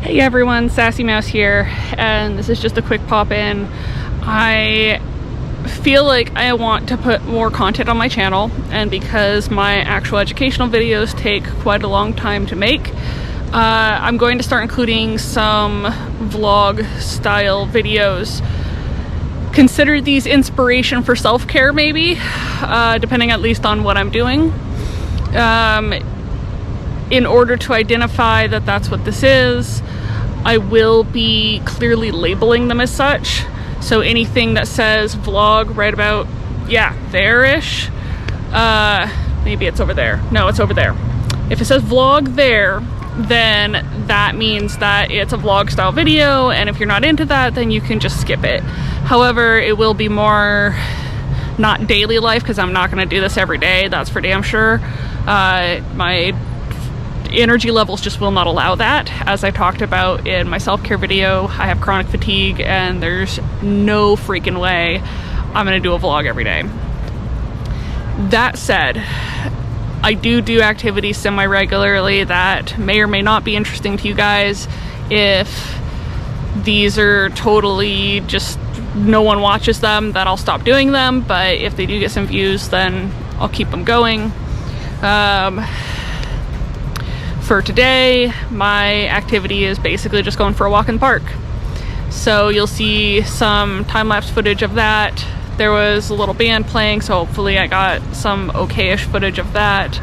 Hey everyone, Sassy Mouse here, and this is just a quick pop-in. I feel like I want to put more content on my channel, and because my actual educational videos take quite a long time to make, I'm going to start including some vlog style videos. Consider these inspiration for self-care maybe, depending at least on what I'm doing. In order to identify that that's what this is, I will be clearly labeling them as such. So anything that says vlog right about, yeah, there-ish, maybe it's over there. No, it's over there. If it says vlog there, then that means that it's a vlog style video, and if you're not into that, then you can just skip it. However, it will be more not daily life, because I'm not going to do this every day, that's for damn sure. My energy levels just will not allow that. As I talked about in my self-care video, I have chronic fatigue, and there's no freaking way I'm gonna do a vlog every day. That said, I do activities semi-regularly that may or may not be interesting to you guys. If these are totally just no one watches them, then I'll stop doing them, but if they do get some views, then I'll keep them going. For today, my activity is basically just going for a walk in the park. So you'll see some time-lapse footage of that. There was a little band playing, so hopefully I got some okay-ish footage of that,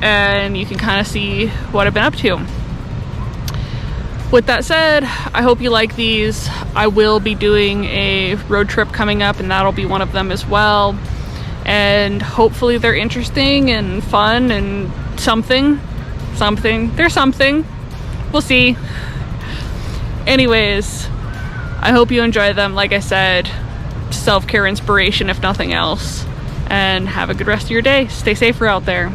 and you can kind of see what I've been up to. With that said, I hope you like these. I will be doing a road trip coming up, and that'll be one of them as well. And hopefully they're interesting and fun and something. There's something. We'll see. Anyways, I hope you enjoy them. Like I said, self-care inspiration if nothing else. And have a good rest of your day. Stay safer out there.